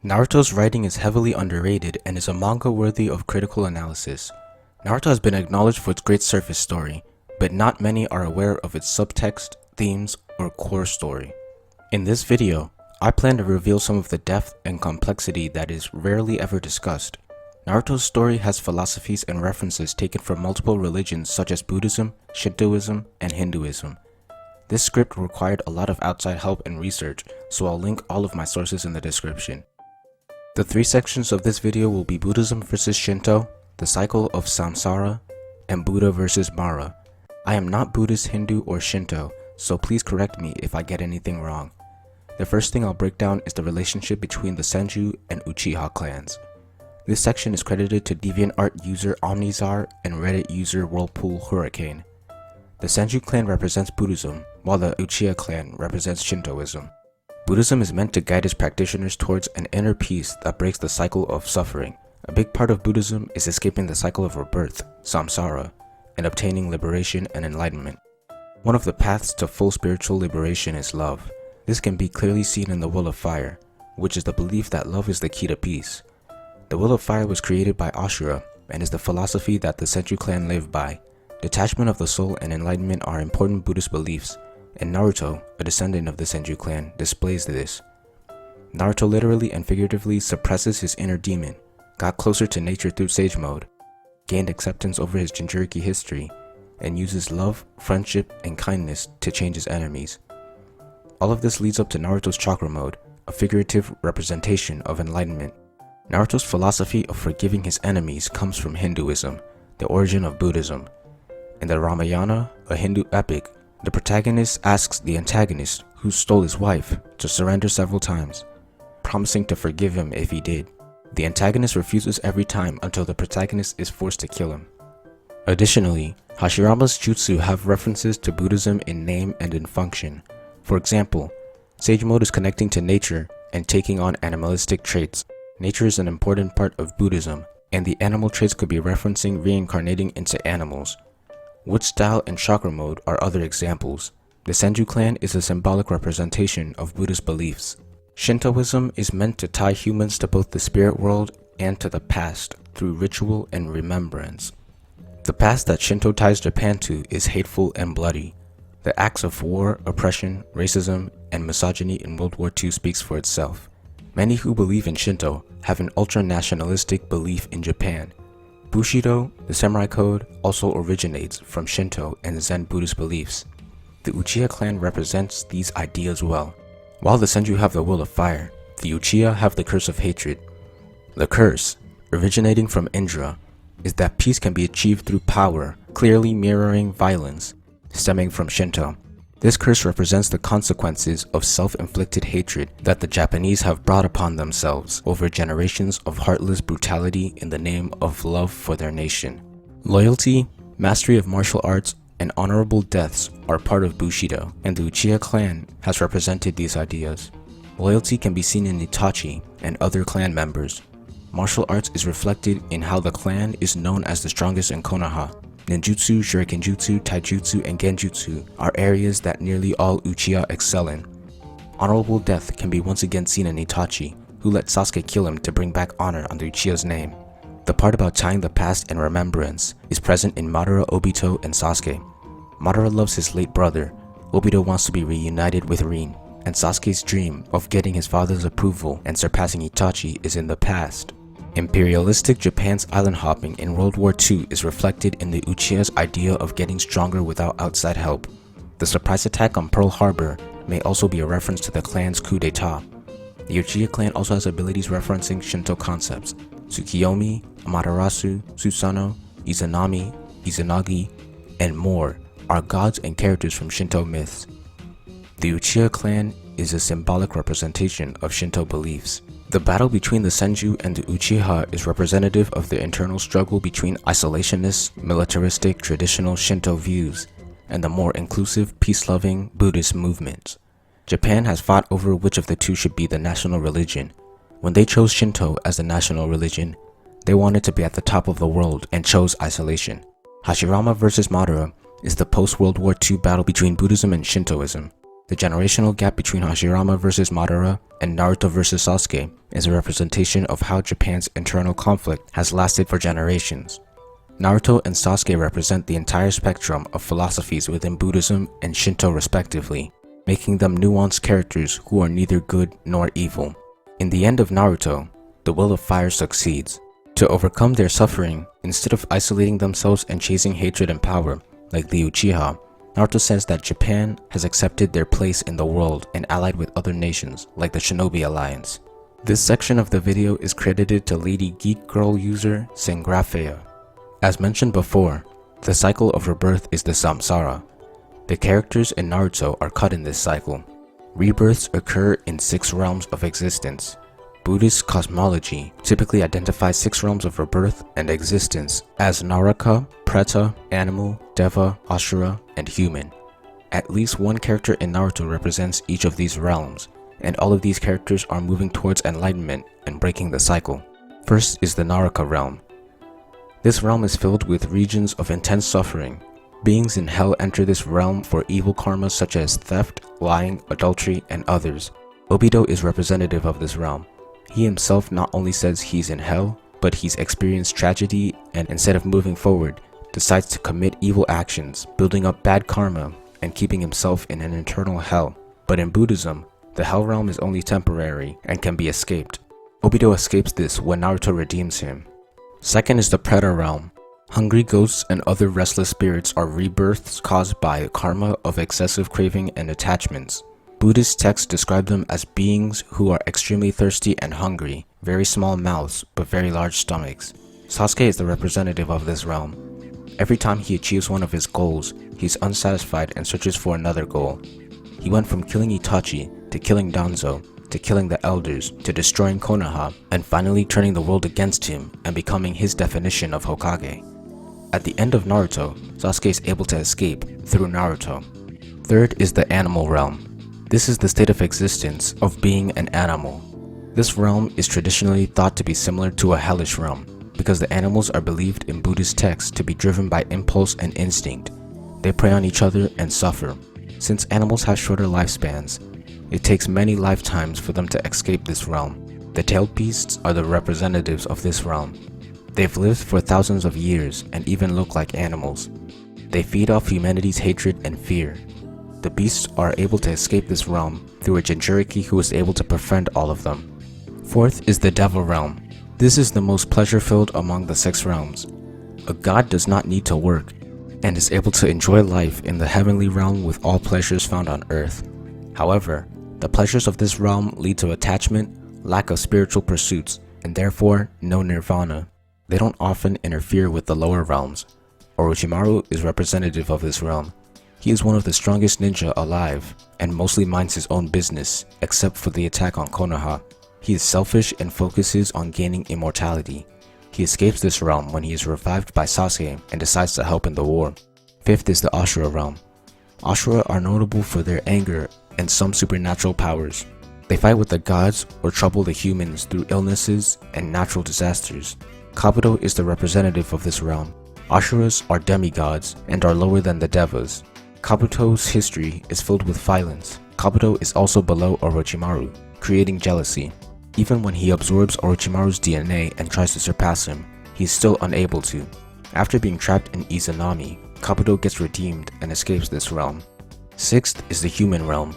Naruto's writing is heavily underrated and is a manga worthy of critical analysis. Naruto has been acknowledged for its great surface story, but not many are aware of its subtext, themes, or core story. In this video, I plan to reveal some of the depth and complexity that is rarely ever discussed. Naruto's story has philosophies and references taken from multiple religions such as Buddhism, Shintoism, and Hinduism. This script required a lot of outside help and research, so I'll link all of my sources in the description. The three sections of this video will be Buddhism versus Shinto, the cycle of Samsara, and Buddha versus Mara. I am not Buddhist, Hindu, or Shinto, so please correct me if I get anything wrong. The first thing I'll break down is the relationship between the Senju and Uchiha clans. This section is credited to DeviantArt user Omnizar and Reddit user Whirlpool Hurricane. The Senju clan represents Buddhism, while the Uchiha clan represents Shintoism. Buddhism is meant to guide its practitioners towards an inner peace that breaks the cycle of suffering. A big part of Buddhism is escaping the cycle of rebirth, Samsara, and obtaining liberation and enlightenment. One of the paths to full spiritual liberation is love. This can be clearly seen in the Will of Fire, which is the belief that love is the key to peace. The Will of Fire was created by Ashura and is the philosophy that the Senju clan live by. Detachment of the soul and enlightenment are important Buddhist beliefs, and Naruto, a descendant of the Senju clan, displays this. Naruto literally and figuratively suppresses his inner demon, got closer to nature through Sage Mode, gained acceptance over his Jinchuriki history, and uses love, friendship, and kindness to change his enemies. All of this leads up to Naruto's Chakra Mode, a figurative representation of enlightenment. Naruto's philosophy of forgiving his enemies comes from Hinduism, the origin of Buddhism. In the Ramayana, a Hindu epic, the protagonist asks the antagonist, who stole his wife, to surrender several times, promising to forgive him if he did. The antagonist refuses every time until the protagonist is forced to kill him. Additionally, Hashirama's jutsu have references to Buddhism in name and in function. For example, Sage Mode is connecting to nature and taking on animalistic traits. Nature is an important part of Buddhism, and the animal traits could be referencing reincarnating into animals. Wood style and chakra mode are other examples. The Senju clan is a symbolic representation of Buddhist beliefs. Shintoism is meant to tie humans to both the spirit world and to the past through ritual and remembrance. The past that Shinto ties Japan to is hateful and bloody. The acts of war, oppression, racism, and misogyny in World War II speaks for itself. Many who believe in Shinto have an ultra-nationalistic belief in Japan. Bushido, the samurai code, also originates from Shinto and Zen Buddhist beliefs. The Uchiha clan represents these ideas well. While the Senju have the Will of Fire, the Uchiha have the Curse of Hatred. The curse, originating from Indra, is that peace can be achieved through power, clearly mirroring violence, stemming from Shinto. This curse represents the consequences of self-inflicted hatred that the Japanese have brought upon themselves over generations of heartless brutality in the name of love for their nation. Loyalty, mastery of martial arts, and honorable deaths are part of Bushido, and the Uchiha clan has represented these ideas. Loyalty can be seen in Itachi and other clan members. Martial arts is reflected in how the clan is known as the strongest in Konoha. Ninjutsu, Shurikenjutsu, Taijutsu, and Genjutsu are areas that nearly all Uchiha excel in. Honorable death can be once again seen in Itachi, who let Sasuke kill him to bring back honor on the Uchiha's name. The part about tying the past and remembrance is present in Madara, Obito, and Sasuke. Madara loves his late brother, Obito wants to be reunited with Rin, and Sasuke's dream of getting his father's approval and surpassing Itachi is in the past. Imperialistic Japan's island hopping in World War II is reflected in the Uchiha's idea of getting stronger without outside help. The surprise attack on Pearl Harbor may also be a reference to the clan's coup d'etat. The Uchiha clan also has abilities referencing Shinto concepts. Tsukiyomi, Amaterasu, Susanoo, Izanami, Izanagi, and more are gods and characters from Shinto myths. The Uchiha clan is a symbolic representation of Shinto beliefs. The battle between the Senju and the Uchiha is representative of the internal struggle between isolationist, militaristic, traditional Shinto views and the more inclusive, peace-loving Buddhist movements. Japan has fought over which of the two should be the national religion. When they chose Shinto as the national religion, they wanted to be at the top of the world and chose isolation. Hashirama versus Madara is the post-World War II battle between Buddhism and Shintoism. The generational gap between Hashirama vs Madara and Naruto vs Sasuke is a representation of how Japan's internal conflict has lasted for generations. Naruto and Sasuke represent the entire spectrum of philosophies within Buddhism and Shinto respectively, making them nuanced characters who are neither good nor evil. In the end of Naruto, the will of fire succeeds. To overcome their suffering, instead of isolating themselves and chasing hatred and power, like the Uchiha, Naruto says that Japan has accepted their place in the world and allied with other nations, like the Shinobi Alliance. This section of the video is credited to Lady Geek Girl user Sengrafea. As mentioned before, the cycle of rebirth is the Samsara. The characters in Naruto are caught in this cycle. Rebirths occur in 6 realms of existence. Buddhist cosmology typically identifies 6 realms of rebirth and existence as Naraka, Preta, Animal, Deva, Asura, and Human. At least one character in Naruto represents each of these realms, and all of these characters are moving towards enlightenment and breaking the cycle. First is the Naraka realm. This realm is filled with regions of intense suffering. Beings in hell enter this realm for evil karma such as theft, lying, adultery, and others. Obito is representative of this realm. He himself not only says he's in hell, but he's experienced tragedy and instead of moving forward, decides to commit evil actions, building up bad karma and keeping himself in an eternal hell. But in Buddhism, the hell realm is only temporary and can be escaped. Obito escapes this when Naruto redeems him. Second is the Preta realm. Hungry ghosts and other restless spirits are rebirths caused by karma of excessive craving and attachments. Buddhist texts describe them as beings who are extremely thirsty and hungry, very small mouths but very large stomachs. Sasuke is the representative of this realm. Every time he achieves one of his goals, he's unsatisfied and searches for another goal. He went from killing Itachi to killing Danzo, to killing the elders, to destroying Konoha, and finally turning the world against him and becoming his definition of Hokage. At the end of Naruto, Sasuke is able to escape through Naruto. Third is the animal realm. This is the state of existence of being an animal. This realm is traditionally thought to be similar to a hellish realm because the animals are believed in Buddhist texts to be driven by impulse and instinct. They prey on each other and suffer. Since animals have shorter lifespans, it takes many lifetimes for them to escape this realm. The tailed beasts are the representatives of this realm. They've lived for thousands of years and even look like animals. They feed off humanity's hatred and fear. The beasts are able to escape this realm through a Jinchuriki who is able to befriend all of them. Fourth is the Devil realm. This is the most pleasure-filled among the 6 realms. A god does not need to work and is able to enjoy life in the heavenly realm with all pleasures found on earth. However, the pleasures of this realm lead to attachment, lack of spiritual pursuits, and therefore no nirvana. They don't often interfere with the lower realms. Orochimaru is representative of this realm. He is one of the strongest ninja alive, and mostly minds his own business, except for the attack on Konoha. He is selfish and focuses on gaining immortality. He escapes this realm when he is revived by Sasuke and decides to help in the war. Fifth is the Ashura realm. Ashura are notable for their anger and some supernatural powers. They fight with the gods or trouble the humans through illnesses and natural disasters. Kabuto is the representative of this realm. Ashuras are demigods and are lower than the Devas. Kabuto's history is filled with violence. Kabuto is also below Orochimaru, creating jealousy. Even when he absorbs Orochimaru's DNA and tries to surpass him, he is still unable to. After being trapped in Izanami, Kabuto gets redeemed and escapes this realm. Sixth is the human realm.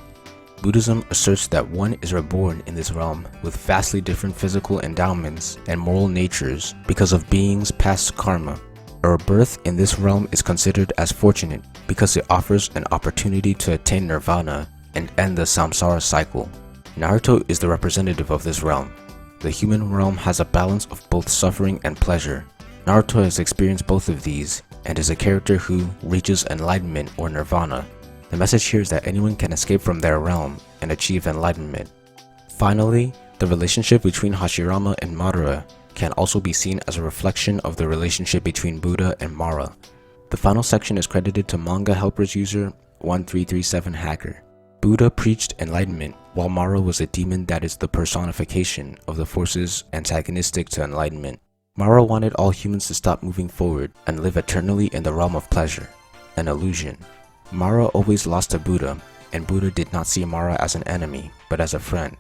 Buddhism asserts that one is reborn in this realm with vastly different physical endowments and moral natures because of beings' past karma. A rebirth in this realm is considered as fortunate because it offers an opportunity to attain nirvana and end the samsara cycle. Naruto is the representative of this realm. The human realm has a balance of both suffering and pleasure. Naruto has experienced both of these and is a character who reaches enlightenment or nirvana. The message here is that anyone can escape from their realm and achieve enlightenment. Finally, the relationship between Hashirama and Madara can also be seen as a reflection of the relationship between Buddha and Mara. The final section is credited to manga helpers user 1337hacker. Buddha preached enlightenment, while Mara was a demon that is the personification of the forces antagonistic to enlightenment. Mara wanted all humans to stop moving forward and live eternally in the realm of pleasure, an illusion. Mara always lost to Buddha, and Buddha did not see Mara as an enemy, but as a friend.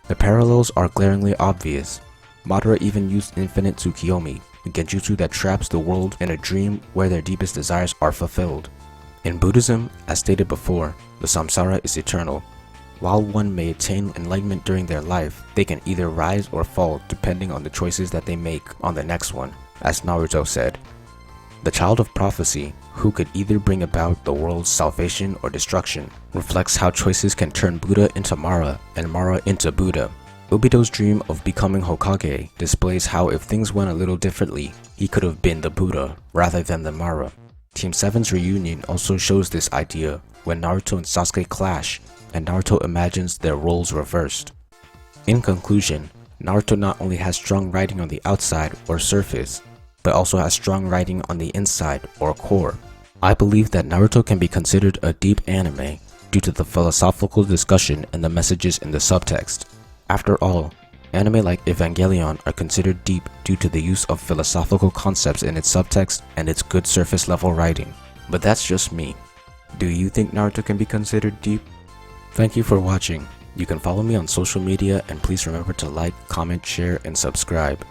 The parallels are glaringly obvious. Madara even used infinite Tsukiyomi, a genjutsu that traps the world in a dream where their deepest desires are fulfilled. In Buddhism, as stated before, the Samsara is eternal. While one may attain enlightenment during their life, they can either rise or fall depending on the choices that they make on the next one, as Naruto said. The child of prophecy, who could either bring about the world's salvation or destruction, reflects how choices can turn Buddha into Mara and Mara into Buddha. Obito's dream of becoming Hokage displays how if things went a little differently, he could have been the Buddha rather than the Mara. Team 7's reunion also shows this idea when Naruto and Sasuke clash and Naruto imagines their roles reversed. In conclusion, Naruto not only has strong writing on the outside or surface, but also has strong writing on the inside or core. I believe that Naruto can be considered a deep anime due to the philosophical discussion and the messages in the subtext. After all, anime like Evangelion are considered deep due to the use of philosophical concepts in its subtext and its good surface level writing. But that's just me. Do you think Naruto can be considered deep? Thank you for watching. You can follow me on social media and please remember to like, comment, share, and subscribe.